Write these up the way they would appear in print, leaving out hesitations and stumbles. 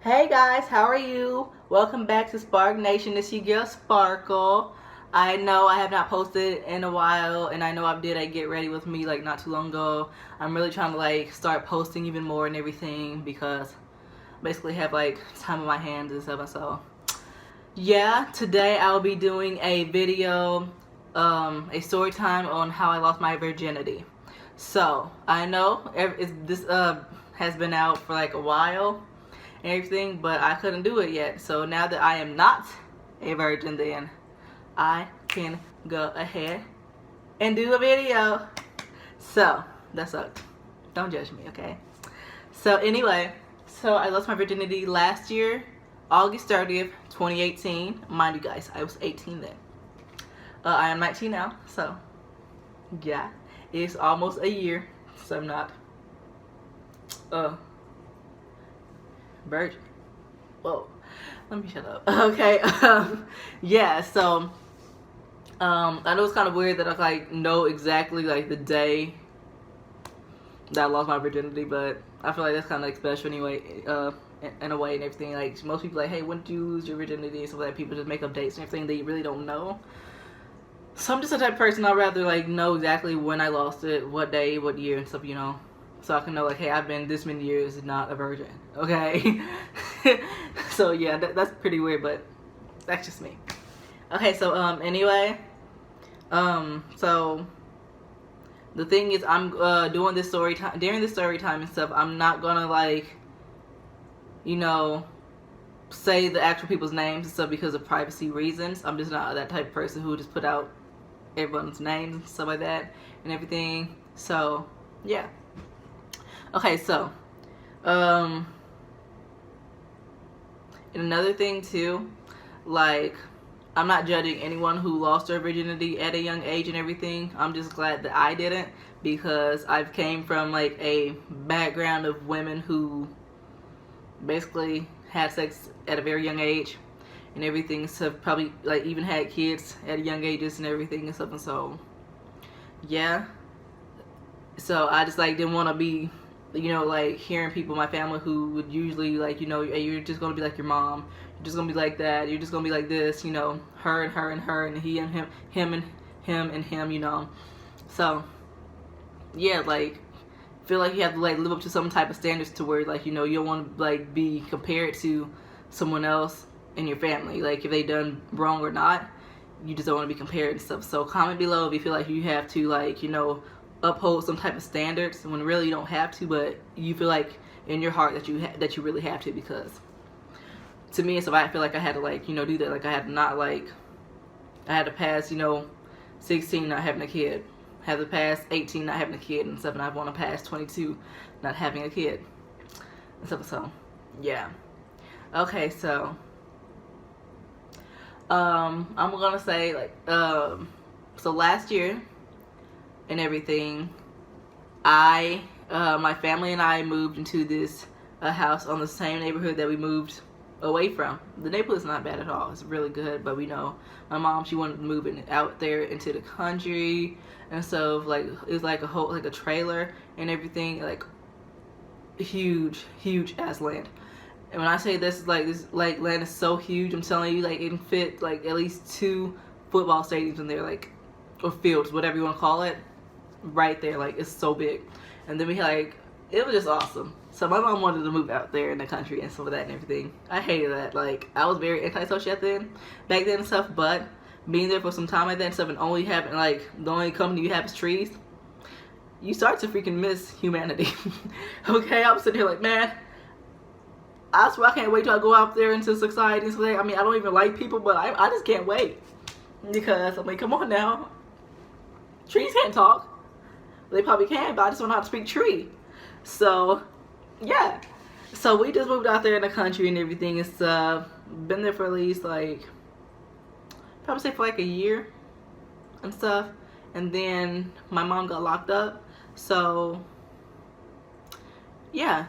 Hey guys, how are you? Welcome back to Spark Nation. It's your girl Sparkle. I know I have not posted in a while, and I know I did a get ready with me like not too long ago. I'm really trying to like start posting even more and everything because I basically have like time on my hands and stuff. So yeah, today I'll be doing a video, a story time on how I lost my virginity. So I know this has been out for like a while and everything, but I couldn't do it yet. So now that I am not a virgin, then I can go ahead and do a video. So that sucked. Don't judge me, okay? So anyway, so I lost my virginity last year, August 30th, 2018. Mind you guys, I was 18 then. I am 19 now, so yeah, it's almost a year, so I'm not virgin. Whoa, let me shut up. Okay, yeah, so I know it's kind of weird that I like know exactly like the day that I lost my virginity, but I feel like that's kind of like special anyway, in a way and everything. Like most people like, hey, when did you lose your virginity and stuff like that. People just make up dates and everything they really don't know. So I'm just the type of person I'd rather like know exactly when I lost it, what day, what year and stuff, you know. So I can know like, hey, I've been this many years not a virgin, okay? So yeah, that's pretty weird, but that's just me. Okay, so anyway, so the thing is, I'm doing this story time during this story time and stuff. I'm not gonna like, you know, say the actual people's names and stuff because of privacy reasons. I'm just not that type of person who just put out everyone's names and stuff like that and everything. So yeah. Okay, so and another thing too, like, I'm not judging anyone who lost their virginity at a young age and everything. I'm just glad that I didn't, because I've came from like a background of women who basically had sex at a very young age and everything, so probably like even had kids at young ages and everything and stuff. And so yeah, so I just like didn't want to be, you know, like hearing people in my family who would usually like, you know, hey, you're just gonna be like your mom, you're just gonna be like that, you're just gonna be like this, you know, her and her and her and he and him and him and him, you know. So yeah, like feel like you have to like live up to some type of standards to where like, you know, you don't want to like be compared to someone else in your family, like if they done wrong or not. You just don't want to be compared and stuff. So comment below if you feel like you have to like, you know, uphold some type of standards when really you don't have to, but you feel like in your heart that you really have to. Because to me, so I feel like I had to like, you know, do that. Like I had to not like, I had to pass, you know, 16 not having a kid, have to pass 18 not having a kid and stuff, and I want to pass 22 not having a kid and stuff. So yeah. Okay, so I'm gonna say like so last year and everything, I my family and I moved into this house on the same neighborhood that we moved away from. The neighborhood's not bad at all, it's really good, but we know my mom, she wanted to move out there into the country, and so like it was like a whole like a trailer and everything, like huge ass land. And when I say this like land is so huge, I'm telling you, like it can fit like at least 2 football stadiums in there, like, or fields, whatever you want to call it, right there. Like it's so big. And then we like, it was just awesome. So my mom wanted to move out there in the country and some of that and everything. I hated that. Like I was very antisocial back then and stuff, but being there for some time like that and stuff, and only having like the only company you have is trees, you start to freaking miss humanity. Okay, I'm sitting here like, man, I swear I can't wait till I go out there into society and stuff. I mean, I don't even like people, but I just can't wait, because I mean, come on now, trees can't talk. They probably can, but I just don't know how to speak tree. So yeah, so we just moved out there in the country and everything. It's been there for at least like, probably say for like a year and stuff. And then my mom got locked up, so yeah,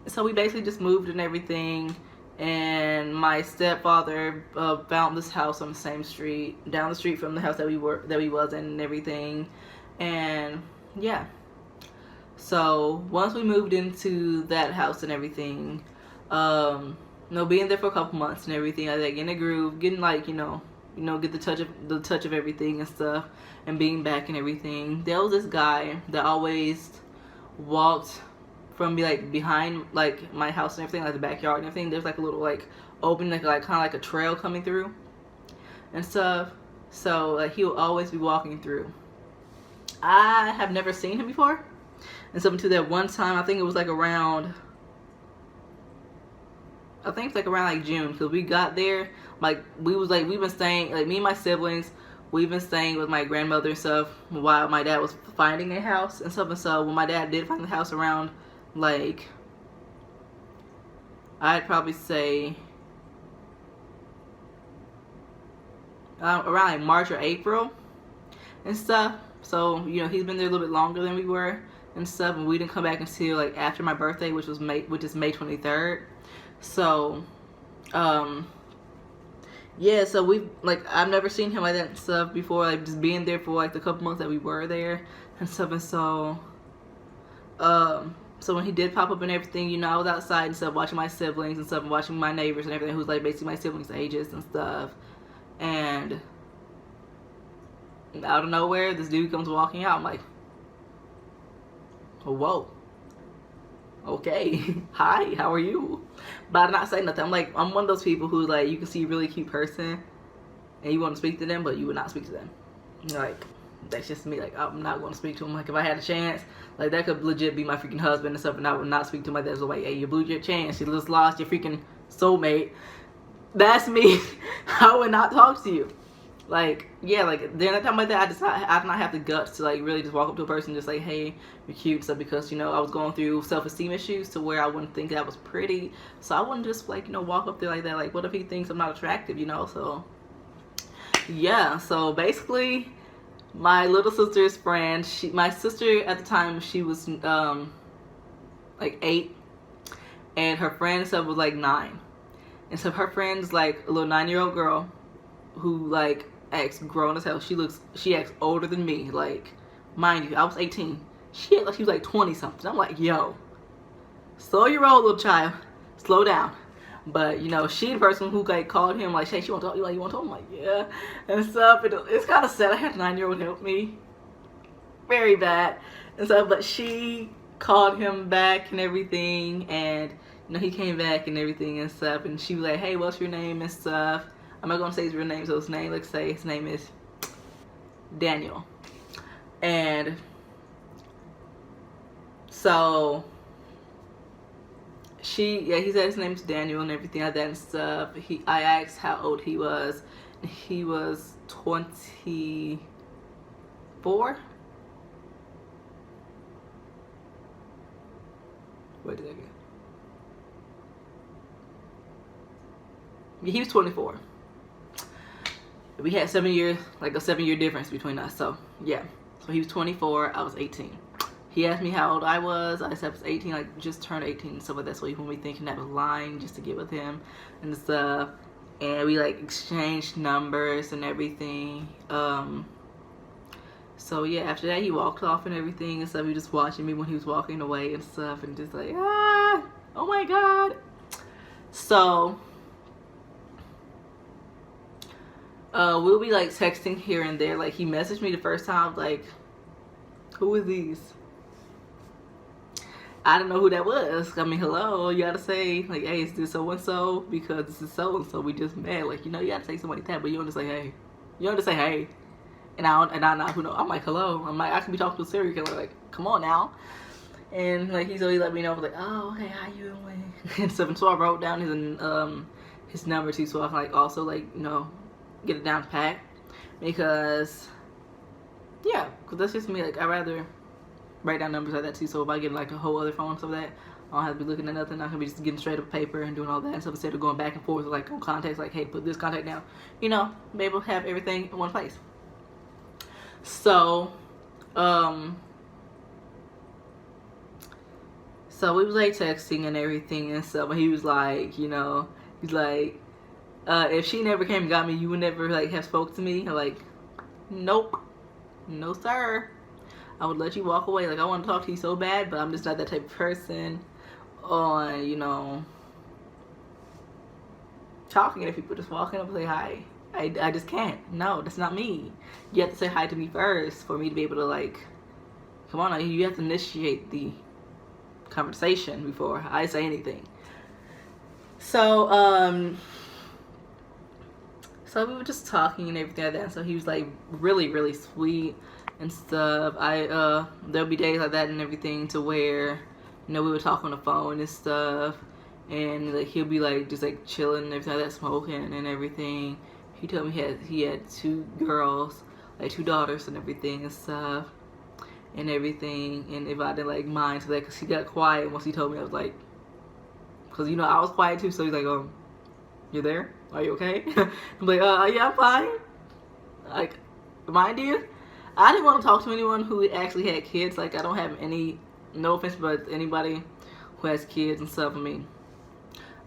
so we basically just moved and everything. And my stepfather found this house on the same street, down the street from the house that we was in and everything. And yeah, So once we moved into that house and everything, Being there for a couple months and everything, like getting a groove, getting like, get the touch of everything and stuff, and being back and everything. There was this guy that always walked from behind like my house and everything, like the backyard and everything. There's like a little like open, like kind of like a trail coming through and stuff. So like he will always be walking through. I have never seen him before, and so until that one time, I think it was like around. I think it's like around like June, because we got there, like we've been staying, like me and my siblings, we've been staying with my grandmother and stuff while my dad was finding a house and stuff. And so when my dad did find the house around, like, I'd probably say around like March or April and stuff. So he's been there a little bit longer than we were and stuff, and we didn't come back until like after my birthday, which is May 23rd. So yeah, so I've never seen him like that and stuff before, like just being there for like the couple months that we were there and stuff. And so so when he did pop up and everything, I was outside and stuff watching my siblings and stuff, and watching my neighbors and everything, who's like basically my siblings' ages and stuff. And out of nowhere, this dude comes walking out. I'm like, oh, whoa. Okay. Hi, how are you? But I'm not saying nothing. I'm one of those people who, like, you can see a really cute person and you want to speak to them, but you would not speak to them. Like, that's just me. Like, I'm not going to speak to him. Like, if I had a chance, like, that could legit be my freaking husband and stuff, and I would not speak to him like that. So, like, hey, you blew your chance. You just lost your freaking soulmate. That's me. I would not talk to you. Like, yeah, like, during that time like that, I did not have the guts to, like, really just walk up to a person and just like, hey, you're cute and stuff, because, I was going through self-esteem issues to where I wouldn't think that was pretty. So I wouldn't just, like, walk up there like that. Like, what if he thinks I'm not attractive, So, yeah, so basically, my little sister's friend, my sister at the time, she was, like, 8, and her friend stuff was, like, 9. And so her friend's, like, a little 9-year-old girl who, like, acts grown as hell. She acts older than me. Like, mind you, I was 18. She acts like she was like 20 something. I'm like, yo, slow your roll, little child. Slow down. But she the person who like called him like, hey, she want to talk. You want to talk? I'm like, yeah, and stuff. It's kind of sad. I had a 9-year-old help me, very bad and stuff. But she called him back and everything, and he came back and everything and stuff. And she was like, hey, what's your name and stuff. I'm not going to say his real name, so let's say his name is Daniel. And so he said his name's Daniel and everything like that and stuff. I asked how old he was. He was 24. Wait a second. Yeah, he was 24. We had 7 years, like a 7-year difference between us. So yeah, so he was 24, I was 18. He asked me how old I was. I said I was 18, like just turned 18 and stuff like that. So he wouldn't be thinking that was lying just to get with him and stuff. And we like exchanged numbers and everything. So yeah, after that he walked off and everything and stuff. He was just watching me when he was walking away and stuff, and just like, oh my god. So we'll be like texting here and there. Like, he messaged me the first time, like, who is these? I don't know who that was. I mean, hello, you gotta say like, hey, is this so and so, because this is so and so, we just met. Like, you gotta say something like that, but you don't just say hey. You don't just say hey. And I not who know. I'm like, hello. I'm like, I can be talking to a serial killer. Like, come on now. And like, he's always let me know, like, oh, okay, how you doing? And stuff. And so I wrote down his number too, so I can like also like get it down pat, because yeah, because that's just me. Like, I rather write down numbers like that too, so if I get like a whole other phone, so that I don't have to be looking at nothing. I can be just getting straight up paper and doing all that and stuff, instead of going back and forth like on contacts, like, hey, put this contact down, be able to have everything in one place. So so we was like texting and everything and stuff, and he was like, he's like, if she never came and got me, you would never like have spoke to me. I'm like, nope, no sir. I would let you walk away. Like, I want to talk to you so bad, but I'm just not that type of person on talking to people, just walking up and say hi. I just can't. No, that's not me. You have to say hi to me first for me to be able to, like, come on, you have to initiate the conversation before I say anything. So, so we were just talking and everything like that. So he was like really, really sweet and stuff. There'll be days like that and everything to where, you know, we would talk on the phone and stuff, and like he'll be like just like chilling and everything like that, smoking and everything. He told me he had 2 girls, like 2 daughters and everything and stuff, and everything. And if I didn't like mind to that, cause he got quiet once he told me, I was like, cause you know I was quiet too. So he's like, oh, you're there? Are you okay? I'm like, yeah, I'm fine. Like, mind you, I didn't want to talk to anyone who actually had kids. Like, I don't have any, no offense, but anybody who has kids and stuff. I mean,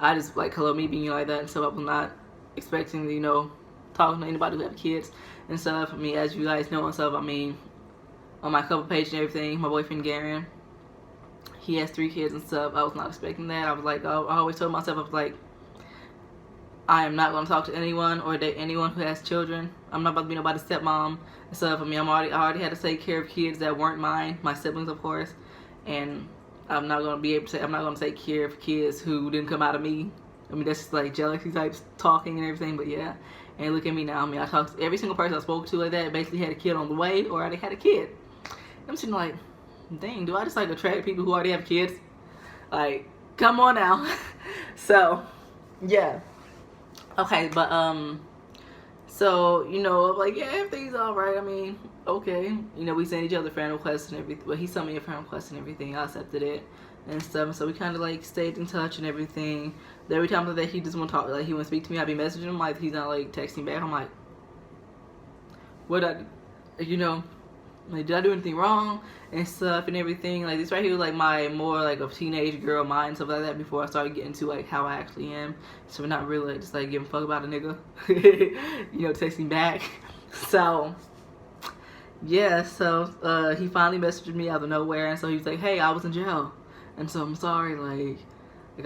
I just like, hello, me being like that and stuff. I was not expecting, you know, talking to anybody who have kids and stuff. I mean, as you guys know and stuff, I mean, on my cover page and everything, my boyfriend Garen, he has 3 kids and stuff. I was not expecting that. I was like, I always told myself, I was like, I am not going to talk to anyone or date anyone who has children. I'm not about to be nobody's stepmom and stuff. I mean, I already had to take care of kids that weren't mine, my siblings, of course, and I'm not going to be able to. I'm not going to take care of kids who didn't come out of me. I mean, that's just like jealousy type talking and everything. But yeah, and look at me now. I mean, I talked to every single person I spoke to like that basically had a kid on the way or already had a kid. I'm sitting like, dang, do I just like attract people who already have kids? Like, come on now. So, yeah. Okay, but, so, you know, like, yeah, everything's alright. I mean, okay. You know, we sent each other friend requests and everything. Well, he sent me a friend request and everything. I accepted it and stuff. And so we kind of, like, stayed in touch and everything. But every time that he just want to talk, like, he want to speak to me, I'd be messaging him, like, he's not, like, texting back. I'm like, you know, like, did I do anything wrong and stuff and everything? Like, this right here was like my more like a teenage girl mind and stuff like that before I started getting to like how I actually am. So we're not really like, just like giving a fuck about a nigga, you know, texting back. So yeah, so he finally messaged me out of nowhere, and so he was like, hey, I was in jail, and so I'm sorry, like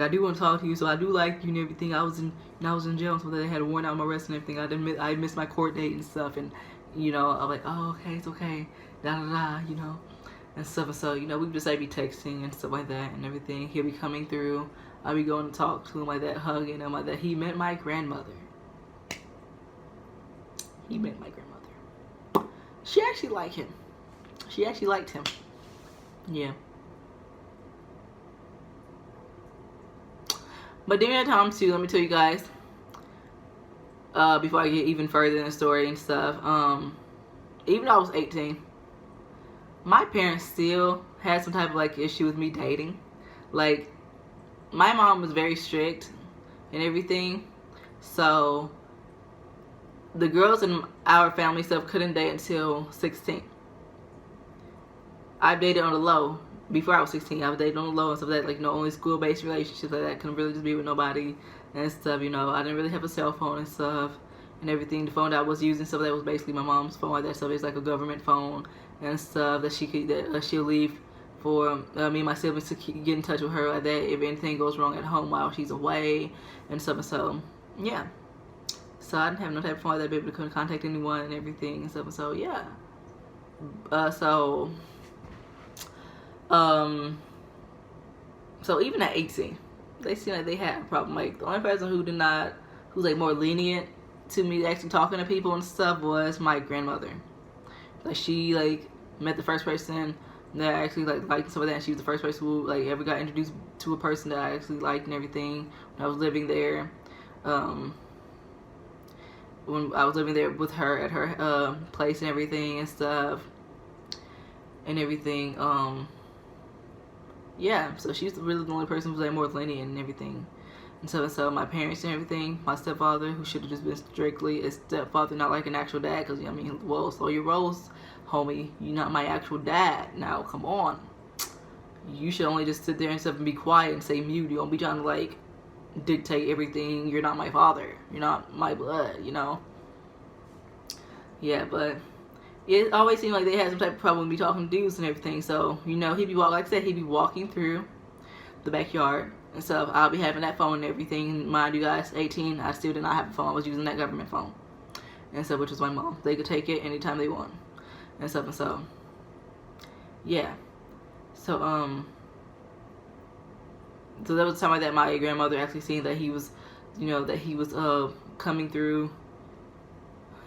I do want to talk to you, so I do like you and everything. I was in jail, and so they had a warrant out my arrest and everything. I missed my court date and stuff, and you know, I'm like, oh, okay, it's okay, da da da, you know, and stuff. And so, you know, we would just like be texting and stuff like that and everything. He'll be coming through, I'll be going to talk to him like that, hugging him like that. He met my grandmother. She actually liked him. She actually liked him. Yeah. But during that time too, let me tell you guys, before I get even further in the story and stuff, even though I was 18, my parents still had some type of like issue with me dating. Like, my mom was very strict and everything, so the girls in our family stuff couldn't date until 16. I dated on the low before I was 16. I was dating on the low and stuff like that, like, you know, only school-based relationships like that. Couldn't really just be with nobody and stuff, you know. I didn't really have a cell phone and stuff and everything. The phone that I was using, stuff that was basically my mom's phone like that. So it's like a government phone and stuff that she'll leave for me and my siblings to get in touch with her like that if anything goes wrong at home while she's away and stuff. And so yeah, so I didn't have no type of phone like that, be able to contact anyone and everything and stuff. And so yeah, so even at 18, they seem like they had a problem. Like, the only person who's like more lenient to me actually talking to people and stuff was my grandmother. Like, she like met the first person that I actually like liked and stuff like that, and she was the first person who like ever got introduced to a person that I actually liked and everything when I was living there. When I was living there with her at her place and everything and stuff and everything. Yeah, so she's really the only person who's like more lenient and everything. And so my parents and everything, my stepfather, who should have just been strictly a stepfather, not like an actual dad, because, I mean, well, slow your rolls, homie. You're not my actual dad. Now, come on. You should only just sit there and stuff and be quiet and say mute. You don't be trying to, like, dictate everything. You're not my father. You're not my blood, you know? Yeah, but it always seemed like they had some type of problem with me talking to dudes and everything. So, you know, he'd be walking through the backyard And so I'll be having that phone and everything. Mind you guys, 18, I still did not have a phone. I was using that government phone. And so, which was my mom. They could take it anytime they want. And stuff, and so, yeah. So, so there was a time like that my grandmother actually seen that he was, you know, that he was coming through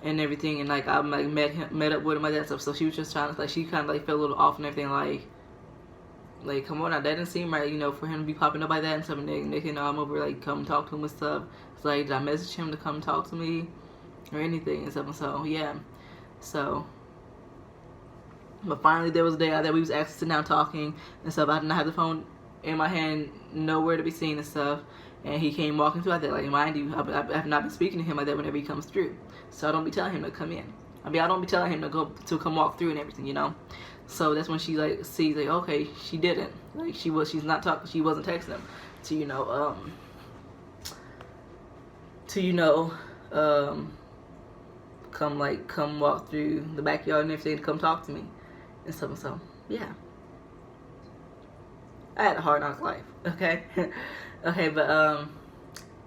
and everything, and like I like met up with him like that stuff. So she was just trying to, like, she kind of like felt a little off and everything, like come on now, that didn't seem right, you know, for him to be popping up like that and stuff. And they you know, I'm over like come talk to him and stuff. It's like, did I message him to come talk to me or anything and stuff? And so yeah, so. But finally, there was a day that we was actually sitting down talking and stuff. I did not have the phone in my hand, nowhere to be seen and stuff. And he came walking through like that. Like, mind you, I have not been speaking to him like that whenever he comes through. So I don't be telling him to come in. I mean, I don't be telling him to come walk through and everything, you know. So that's when she like sees like, okay, she didn't. Like she wasn't texting him to come walk through the backyard and everything to come talk to me. And stuff, so yeah, I had a hard knock life, okay. Okay, but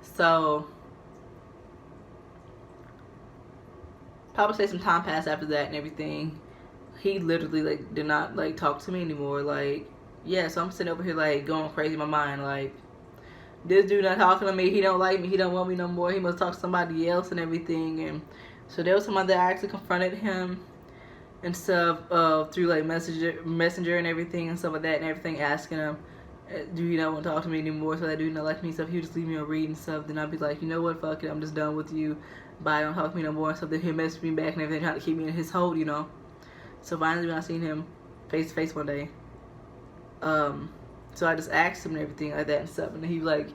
so Papa say some time passed after that and everything. He literally like did not like talk to me anymore. Like, yeah, so I'm sitting over here like going crazy in my mind, like, this dude not talking to me, he don't like me, he don't want me no more, he must talk to somebody else and everything. And so there was somebody that actually confronted him and stuff through like messenger and everything and stuff like that and everything, asking him, do you not want to talk to me anymore? So that dude not like me and stuff. He would just leave me a read and stuff. Then I'd be like, you know what, fuck it, I'm just done with you, bye, don't talk to me no more and stuff. Then he'll message me back and everything, trying to keep me in his hold, you know. So finally when I seen him face to face one day, so I just asked him and everything like that and stuff, and he was like,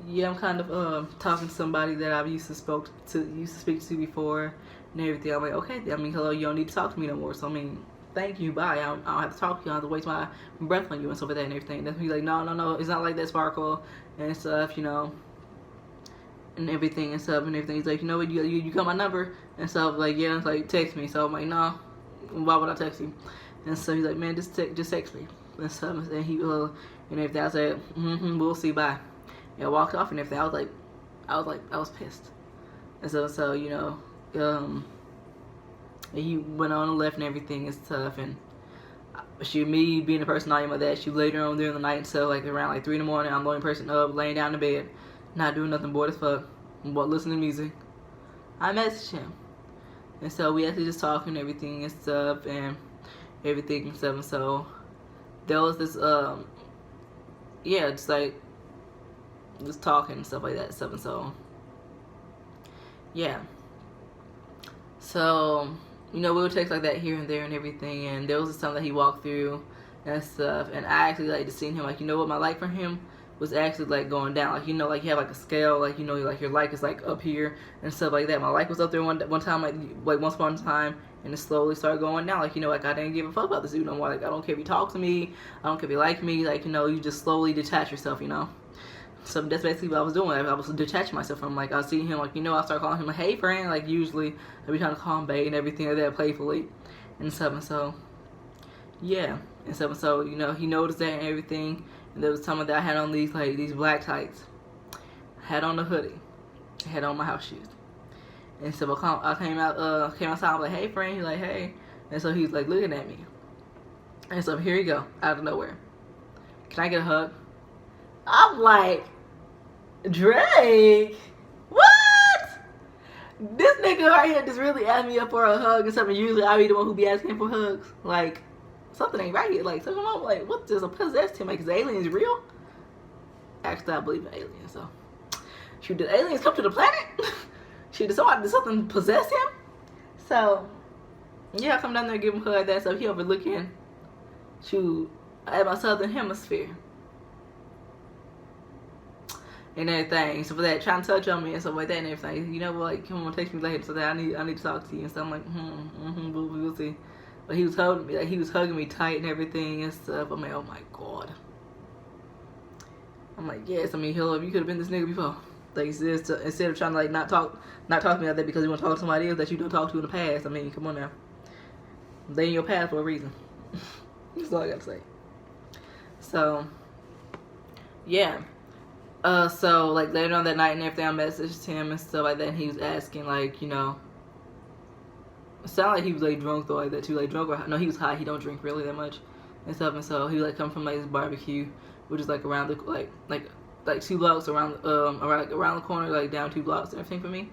yeah, I'm kind of talking to somebody that I've used to speak to before and everything. I'm like, okay, I mean, hello, you don't need to talk to me no more. So I mean, thank you, bye. I don't have to talk to you. I don't have to waste my breath on you and stuff like that and everything. Then he's like, no, it's not like that, Sparkle and stuff, you know, and everything and stuff and everything. He's like, you know what, you got my number and stuff. Like, yeah, it's like, text me. So I'm like, no, why would I text you? And so he's like, man, just text me and stuff. And he and everything. I said, we'll see, bye. And I walked off and everything. I was pissed. And so you know, he went on and left and everything and stuff. And me being the person I am like that, she later on during the night and stuff, like around like 3 in the morning, I'm the only person up, laying down in bed, not doing nothing, bored as fuck, but listening to music. I messaged him. And so we actually just talking and everything and stuff and everything and stuff. And so there was this, yeah, just like, just talking and stuff like that and stuff. And so, yeah. So, you know, we would text like that here and there and everything. And there was this time that he walked through and stuff. And I actually like to see him, like, you know what, my like for him was actually like going down. Like, you know, like you have like a scale, like, you know, like your like is like up here and stuff like that. My like was up there one time, like once upon a time, and it slowly started going down. Like, you know, like I didn't give a fuck about this dude no more. Like, I don't care if you talk to me, I don't care if you like me. Like, you know, you just slowly detach yourself, you know. So that's basically what I was doing. I was detaching myself from him. Like, I see him, like, you know, I start calling him like, hey friend. Like, usually I'd be trying to call him bae and everything like that, playfully and stuff. And so, yeah, and stuff. And so, you know, he noticed that and everything. And there was time that I had on these black tights, had on the hoodie, had on my house shoes. And so I came outside, I'm like, hey friend. He's like, hey. And so he's like looking at me. And so here you go, out of nowhere, can I get a hug? I'm like, Drake, what? This nigga right here just really asked me up for a hug and something. Usually I be the one who be asking for hugs. Like, something ain't right here. Like, something wrong. Like, what does a possessed him? Like, is aliens real? Actually, I believe in aliens. So, shoot, did aliens come to the planet? Shoot, did something possess him? So, yeah, I come down there and give him a hug. That so he overlooking, shoot, at my southern hemisphere and everything. So for that, trying to touch on me and stuff like that and everything. You know what? Like, come on, text me later. So that I need to talk to you and stuff. I'm like, we'll see. But he was holding me, like he was hugging me tight and everything and stuff. I'm like, oh my god. I'm like, yes. I mean, hello, you could have been this nigga before. Like, instead of trying to like not talk to me like that because you want to talk to somebody else that you don't talk to in the past. I mean, come on now. They in your past for a reason. That's all I gotta say. So, yeah. So like later on that night and everything, I messaged him and stuff like that. And he was asking like, it sounded like he was like drunk though, like that too, like drunk or no, he was high. He don't drink really that much and stuff. And so he like come from like this barbecue, which is like around the like 2 blocks around around the corner, like down 2 blocks and everything for me.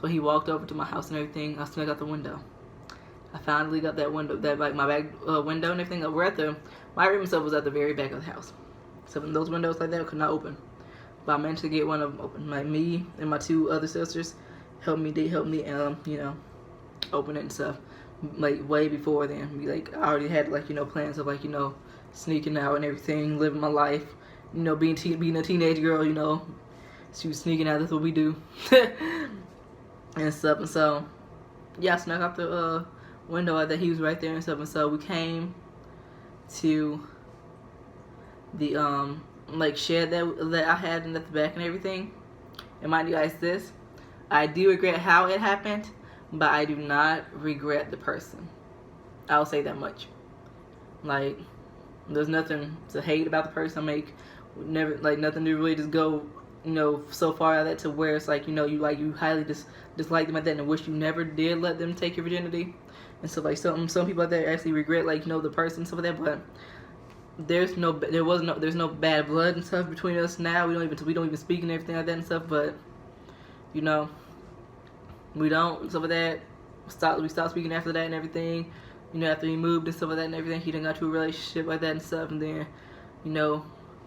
So he walked over to my house and everything. I snuck out the window. I finally got that window, that like my back window and everything. We're at my room itself was at the very back of the house. So those windows like that could not open. But I managed to get one of them open. Like me and my 2 other sisters helped me open it and stuff. Like way before then. I already had like, plans of like, sneaking out and everything, living my life. Being a teenage girl, she was sneaking out. That's what we do. And stuff. And so, yeah, I snuck out the window that he was right there and stuff. And so we came to the like shed that I had in at the back and everything. And mind you guys, this, I do regret how it happened, but I do not regret the person. I'll say that much. Like, there's nothing to hate about the person. Never like nothing to really just go, so far out of that to where it's like, you highly dislike them like that and wish you never did let them take your virginity. And so like some people out there actually regret like, the person and stuff like that, but there's no bad blood and stuff between us now. We don't even speak and everything like that and stuff, but we don't stuff like that. We stopped speaking after that and everything. After he moved and stuff like that and everything, he done got to a relationship like that and stuff, and then,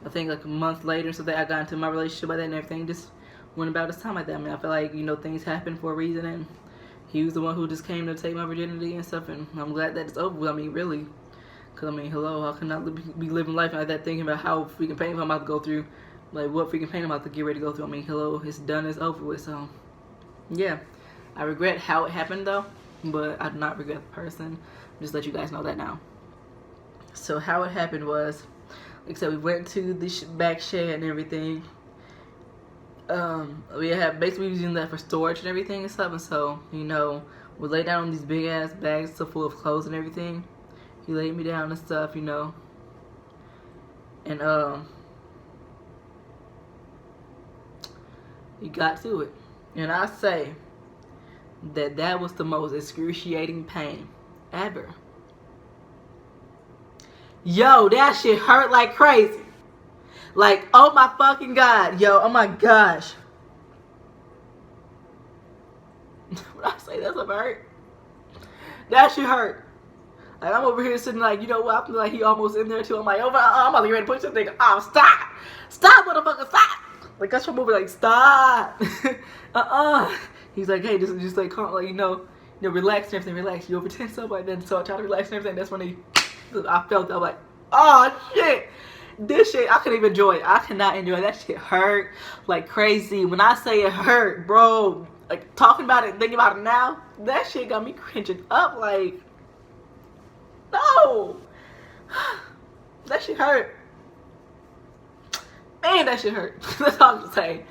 I think like a month later and stuff that I got into my relationship like that and everything just went about his time like that. I mean, I feel like, things happen for a reason, and he was the one who just came to take my virginity and stuff, and I'm glad that it's over with. I mean, really. Because, I mean, hello, how can I be living life like that thinking about how freaking painful I'm about to go through, like what freaking pain I'm about to get ready to go through. I mean, hello, it's done, it's over with. So, yeah, I regret how it happened though, but I do not regret the person. Just let you guys know that now. So how it happened was, like I said, we went to the back shed and everything. We was using that for storage and everything and stuff, and so, we laid down on these big ass bags so full of clothes and everything. He laid me down and stuff, and he got to it. And I say that was the most excruciating pain ever. Yo, that shit hurt like crazy. Like, oh my fucking god. Yo, oh my gosh. When I say that's a hurt, that shit hurt. Like, I'm over here sitting like, you know what? I feel like he almost in there too. I'm like, I'm about to get ready to push this thing. Oh, stop. Stop, motherfucker, stop. Like, that's your movie, like, stop. He's like, hey, just like, like, relax and everything, relax. You over tense up like that. So I try to relax and everything. That's when I felt that. I'm like, oh, shit. This shit, I couldn't even enjoy it. I cannot enjoy it. That shit hurt like crazy. When I say it hurt, bro, like, talking about it, thinking about it now, that shit got me cringing up, like, no. That shit hurt. Man, that shit hurt. That's all I'm saying.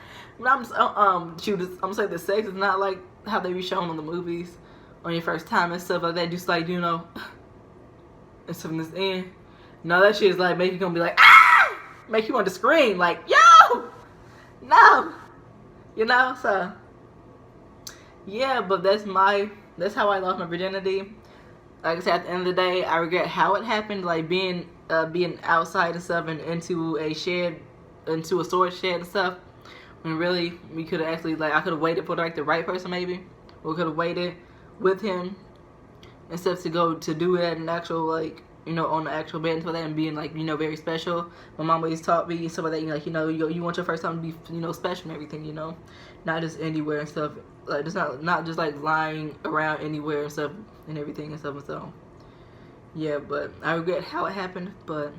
I'm gonna say the sex is not like how they be shown on the movies on your first time and stuff like that. Just like, and stuff in this end. No, that shit is like make you gonna be like, ah! Make you want to scream like, yo! No! So yeah, but that's how I lost my virginity. Like I said, at the end of the day, I regret how it happened, like being outside and stuff and into a storage shed and stuff. When really we could have actually, like, I could have waited for like the right person maybe, or could have waited with him and stuff to go to do it at an actual, like, on the actual bed and stuff like that, and being like, very special. My mom always taught me and stuff like that, you want your first time to be, special and everything, not just anywhere and stuff, like, just not just like lying around anywhere and stuff and everything and stuff. And so yeah, but I regret how it happened, but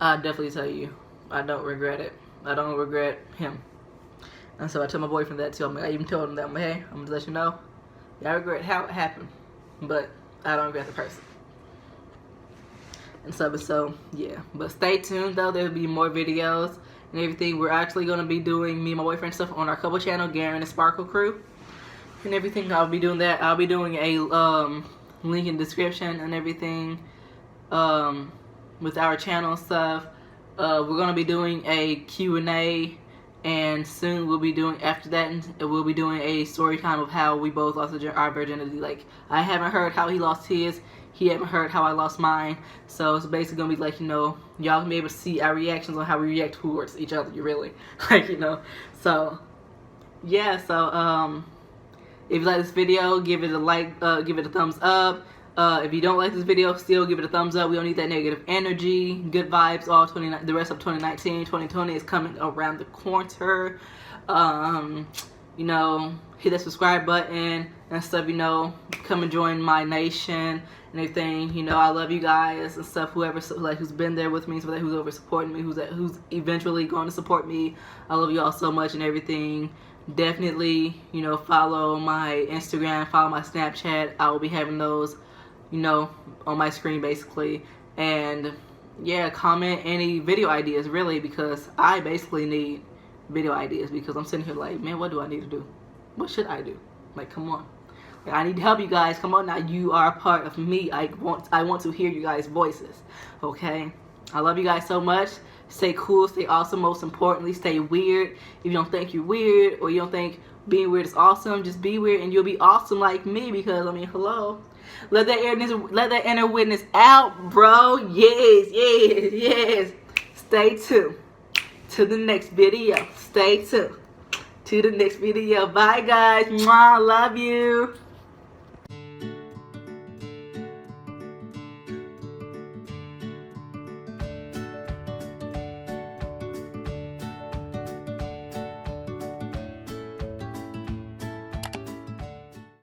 I definitely tell you, I don't regret it. I don't regret him. And so I told my boyfriend that too. I even told him that, hey, I'm gonna let you know, I regret how it happened, but I don't regret the person. And stuff. So yeah, but stay tuned though. There'll be more videos and everything. We're actually gonna be doing, me and my boyfriend, stuff on our couple channel, Garen and Sparkle Creww, and everything. I'll be doing that. I'll be doing a link in the description and everything with our channel and stuff. we're gonna be doing a Q&A, and soon we'll be doing, after that, we'll be doing a story time of how we both lost our virginity. Like, I haven't heard how he lost his, he haven't heard how I lost mine, so it's basically gonna be like, you know, y'all can be able to see our reactions on how we react towards each other. You really, like, you know. So yeah, so if you like this video, give it a like, give it a thumbs up. If you don't like this video, still give it a thumbs up. We don't need that negative energy. Good vibes all the rest of 2019. 2020 is coming around the corner. You know, hit that subscribe button and stuff, you know. Come and join my nation and everything. You know, I love you guys and stuff. Whoever, like, who's been there with me, so that who's over supporting me, who's eventually going to support me. I love you all so much and everything. Definitely, you know, follow my Instagram, follow my Snapchat. I will be having those, you know, on my screen basically. And yeah, comment any video ideas really, because I basically need video ideas, because I'm sitting here like, man, what do I need to do? What should I do? Like, come on. Like, I need to help you guys. Come on now, you are a part of me. I want to hear you guys' voices. Okay? I love you guys so much. Stay cool, stay awesome. Most importantly, stay weird. If you don't think you're weird, or you don't think being weird is awesome, just be weird and you'll be awesome like me, because I mean, hello. Let that inner witness out, bro. Yes, yes, yes. Stay tuned to the next video. Stay tuned to the next video. Bye, guys. Mwah, love you.